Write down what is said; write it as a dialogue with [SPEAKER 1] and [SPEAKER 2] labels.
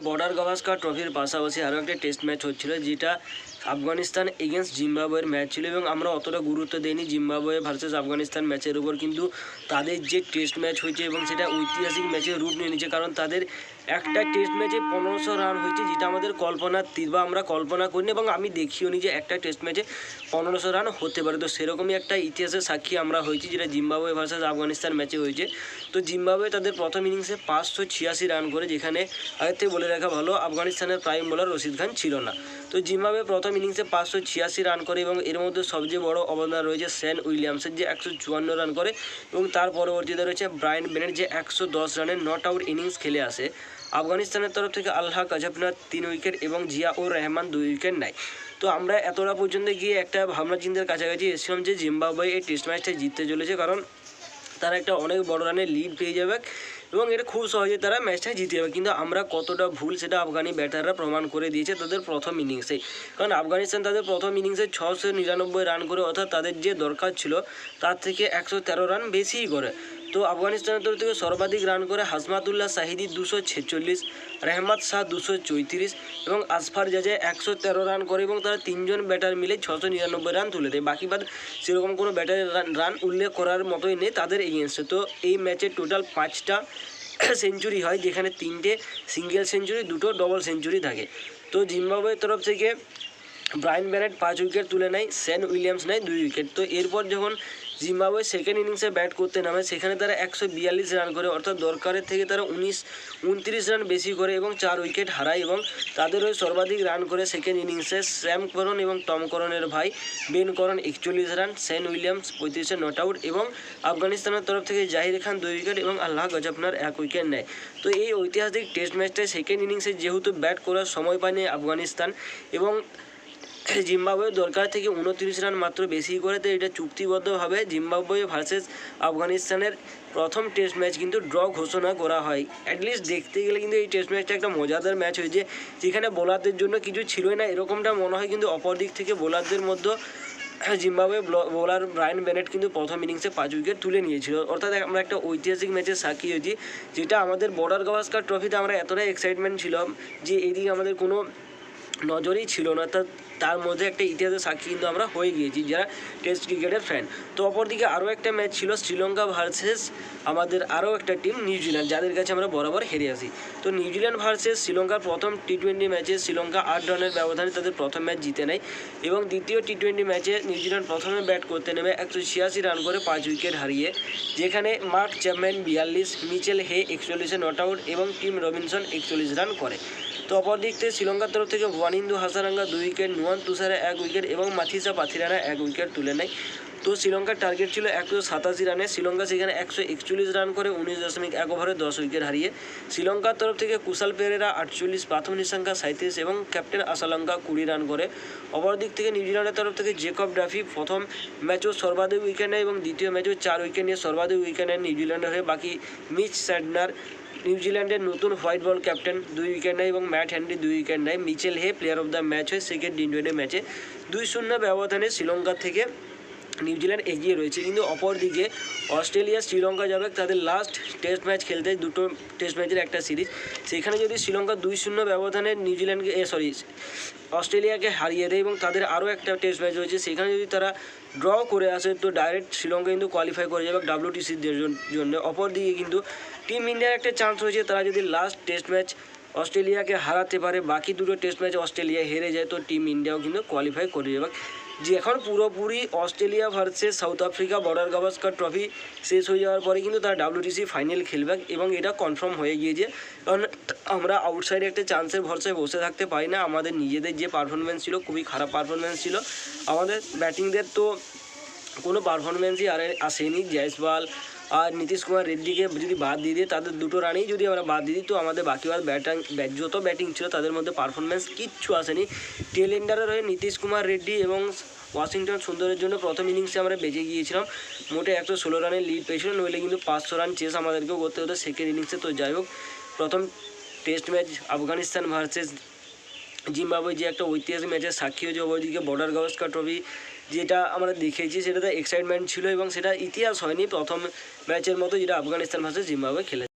[SPEAKER 1] Border Gavaskar ট্রফির পাশাপাশি আরও একটা টেস্ট ম্যাচ হচ্ছিল, যেটা আফগানিস্তান এগেনস্ট জিম্বাবুয়ের ম্যাচ ছিল এবং আমরা অতটা গুরুত্ব দিইনি জিম্বাবুয়ে ভার্সেস আফগানিস্তান ম্যাচের উপর। কিন্তু তাদের যে টেস্ট ম্যাচ হয়েছে এবং সেটা ঐতিহাসিক ম্যাচের রূপ নিয়ে নিয়েছে, কারণ তাদের একটা টেস্ট ম্যাচে 1500 রান হয়েছে, যেটা আমাদের কল্পনাতীত বা আমরা কল্পনা করিনি এবং আমি দেখিও নি যে একটা টেস্ট ম্যাচে 1500 রান হতে পারে। তো সেরকমই একটা ইতিহাসের সাক্ষী আমরা হয়েছি, যেটা জিম্বাবুয়ে ভার্সেস আফগানিস্তান ম্যাচে হয়েছে। তো জিম্বাবুয়ে তাদের প্রথম ইনিংসে 586 রান করে, যেখানে আগের থেকে বলে রাখা ভালো আফগানিস্তানের প্রাইম বোলার রশিদ খান ছিল না। তো জিম্বাবুয়ে প্রথম ইনিংসে 586 রান করে এবং এর মধ্যে সবচেয়ে বড় অবদান রয়েছে সেন উইলিয়ামসের, যে 154 রান করে এবং তার পরবর্তীতে রয়েছে ব্রায়ান বেনেট, যে 110 রানের নট আউট ইনিংস খেলে আসে। আফগানিস্তানের তরফ থেকে আল্লাহ কাজাফনার 3 উইকেট এবং জিয়াউর রহমান 2 উইকেট নেয়। তো আমরা এতটা পর্যন্ত গিয়ে একটা ভাবনা চিন্তার কাছাকাছি এসেছিলাম যে জিম্বাবুয়ে এই টেস্ট ম্যাচটা জিততে চলেছে, কারণ তারা একটা অনেক বড় রানের লিড পেয়ে যাবে এবং এটা খুব সহজে তারা ম্যাচটা জিতে যাবে। কিন্তু আমরা কতটা ভুল সেটা আফগানি ব্যাটাররা প্রমাণ করে দিয়েছে তাদের প্রথম ইনিংসে, কারণ আফগানিস্তান তাদের প্রথম ইনিংসে 699 রান করে, অর্থাৎ তাদের যে দরকার ছিল তার থেকে 113 রান বেশিই করে। তো আফগানিস্তানের তরফ থেকে সর্বাধিক রান করে হাসমাতুল্লাহ শাহিদি 246, রহমত শাহ 234 এবং আসফার জাজে 113 রান করে এবং তারা তিনজন ব্যাটার মিলে 699 রান তুলে দেয়। বাকি বাদ সেরকম কোনো ব্যাটারের রান উল্লেখ করার মতোই নেই তাদের এগেনস্টে। তো এই ম্যাচে টোটাল 5টা সেঞ্চুরি হয়, যেখানে 3টে সিঙ্গেল সেঞ্চুরি, 2টো ডবল সেঞ্চুরি থাকে। তো জিম্বাবুয়ের তরফ থেকে ব্রায়ান বেনেট 5 উইকেট তুলে নেয়, সেন উইলিয়ামস নেয় 2 উইকেট। তো এরপর যখন জিম্বাবুয়ে সেকেন্ড ইনিংসে ব্যাট করতে নামে, সেখানে তারা 142 রান করে, অর্থাৎ দরকারের থেকে তারা 29 রান বেশি করে এবং 4 উইকেট হারায় এবং তাদের ওই সর্বাধিক রান করে সেকেন্ড ইনিংসে স্যাম করন এবং টম করনের ভাই বেন করন 41 run, Sen Williams 35 not out এবং আফগানিস্তানের তরফ থেকে জাহির খান 2 উইকেট এবং আল্লাহ গজফনার 1 উইকেট নেয়। তো এই ঐতিহাসিক টেস্ট ম্যাচটায় সেকেন্ড ইনিংসে যেহেতু ব্যাট করার সময় পায়নি আফগানিস্তান এবং জিম্বাবুয়ে দরকার থেকে 29 রান মাত্র বেশি করে, তো এটা চুক্তিবদ্ধভাবে জিম্বাবুয়ে ভার্সেস আফগানিস্তানের প্রথম টেস্ট ম্যাচ কিন্তু ড্র ঘোষণা করা হয়। অ্যাটলিস্ট দেখতে গেলে কিন্তু এই টেস্ট ম্যাচটা একটা মজাদার ম্যাচ হয়েছে, যেখানে বোলারদের জন্য কিছু ছিলই না এরকমটা মনে হয়, কিন্তু অপর দিক থেকে বোলারদের মধ্যে জিম্বাবুয়ে বোলার ব্রায়ান বেনেট কিন্তু প্রথম ইনিংসে 5 উইকেট তুলে নিয়েছিল। অর্থাৎ আমরা একটা ঐতিহাসিক ম্যাচের সাক্ষী হয়েছি, যেটা আমাদের বর্ডার গাভাস্কার ট্রফিতে আমরা এতটাই এক্সাইটমেন্ট ছিলাম যে এদিকে আমাদের কোনো নজরেই ছিল না। তার মধ্যে একটা ইতিহাসের সাক্ষী কিন্তু আমরা হয়ে গিয়েছি যারা টেস্ট ক্রিকেটের ফ্যান। তো অপরদিকে আরও একটা ম্যাচ ছিল শ্রীলঙ্কা ভার্সেস আমাদের আরও একটা টিম নিউজিল্যান্ড, যাদের কাছে আমরা বরাবর হেরে আসি। তো নিউজিল্যান্ড ভার্সেস শ্রীলঙ্কার প্রথম টি20 ম্যাচে শ্রীলঙ্কা 8 রানের ব্যবধানে তাদের প্রথম ম্যাচ জিতে নেয় এবং দ্বিতীয় টি20 ম্যাচে নিউজিল্যান্ড প্রথমে ব্যাট করতে নেমে 186 রান করে 5 উইকেট হারিয়ে, যেখানে Mark Chapman 42, Mitchell Hay 41 not out এবং টিম রবিনসন 41 রান করে। তো অপর দিক থেকে শ্রীলঙ্কার তরফ থেকে ওয়ানিন্দু হাসারাঙ্গা 2 উইকেট, নুয়ান তুষারে 1 উইকেট এবং মাথিসা পাথিরানা 1 উইকেট তুলে নেয়। তো শ্রীলঙ্কার টার্গেট ছিল 187 রানে, শ্রীলঙ্কা সেখানে 141 রান করে 19.1 ওভারে 10 উইকেট হারিয়ে। শ্রীলঙ্কার তরফ থেকে কুশাল পেরেরা 48, প্রাথম নিশাঙ্কা 37 এবং ক্যাপ্টেন আসালঙ্কা 20 রান করে। অপর দিক থেকে নিউজিল্যান্ডের তরফ থেকে জেকব ডাফি প্রথম ম্যাচও সর্বাধিক উইকেট নেয় এবং দ্বিতীয় ম্যাচও 4 উইকেট নিয়ে সর্বাধিক উইকেট নেন নিউজিল্যান্ডের হয়ে। বাকি মিচ স্যাডনার নিউজিল্যান্ডের নতুন হোয়াইট বল ক্যাপ্টেন 2 উইকেট নেয় এবং ম্যাট হ্যান্ডি 2 উইকেট নেয়। Mitchell Hay player of the match হয় সেকেন্ড টি20 ম্যাচে। 2-0 ব্যবধানে শ্রীলঙ্কা থেকে নিউজিল্যান্ড এগিয়ে রয়েছে। কিন্তু অপরদিকে অস্ট্রেলিয়া শ্রীলঙ্কা যাবে তাদের লাস্ট টেস্ট ম্যাচ খেলতে, 2টো টেস্ট ম্যাচের একটা সিরিজ। সেখানে যদি শ্রীলঙ্কা 2-0 ব্যবধানে নিউজিল্যান্ডকে অস্ট্রেলিয়াকে হারিয়ে দেয় এবং তাদের আরও একটা টেস্ট ম্যাচ রয়েছে, সেখানে যদি তারা ড্র করে আসে তো ডাইরেক্ট শ্রীলঙ্কা কিন্তু কোয়ালিফাই করে যাবে WTCর জন্য। অপরদিকে কিন্তু টিম ইন্ডিয়ার একটা চান্স রয়েছে, তারা যদি লাস্ট টেস্ট ম্যাচ অস্ট্রেলিয়াকে হারাতে পারে, বাকি 2টো টেস্ট ম্যাচ অস্ট্রেলিয়া হেরে যায়, তো টিম ইন্ডিয়াও কিন্তু কোয়ালিফাই করে যাবে। যে এখন পুরোপুরি Australia versus south Africa border Gavaskar trophy শেষ হয়ে যাওয়ার পরে কিন্তু তারা WTC ফাইনাল খেলবে এবং এটা কনফার্ম হয়ে গিয়েছে, কারণ আমরা আউটসাইডে একটা চান্সের ভরসায় বসে থাকতে পারি না। আমাদের নিজেদের যে পারফরমেন্স ছিল খুবই খারাপ পারফরমেন্স ছিল, আমাদের ব্যাটিংদের তো কোনো পারফরমেন্সই আসেনি। জয়সওয়াল আর নীতিশ কুমার রেড্ডিকে যদি বাদ দিয়ে দিই, তাদের 2টো রানেই যদি আমরা বাদ দিয়ে দিই, তো আমাদের বাকি যত ব্যাটিং ছিল তাদের মধ্যে পারফরমেন্স কিচ্ছু আসেনি। টেল এন্ডারের হয়ে নীতিশ কুমার রেড্ডি এবং ওয়াশিংটন সুন্দরের জন্য প্রথম ইনিংসে আমরা বেঁচে গিয়েছিলাম, মোটে 116 রানের লিড পেয়েছিল, নইলে কিন্তু 500 রান চেস আমাদেরকেও করতে হতো সেকেন্ড ইনিংসে। তো যাই হোক, প্রথম test match Afghanistan versus Zimbabwe যে একটা ঐতিহাসিক ম্যাচের সাক্ষী হয়েছে, ওইদিকে বর্ডার গাভাস্কার ট্রফি যেটা আমরা দেখেছি সেটাতে এক্সাইটমেন্ট ছিল এবং সেটা ইতিহাস হয়নি প্রথম ম্যাচের মতো, যেটা আফগানিস্তান ভার্সেস জিম্বাবুয়ে খেলে।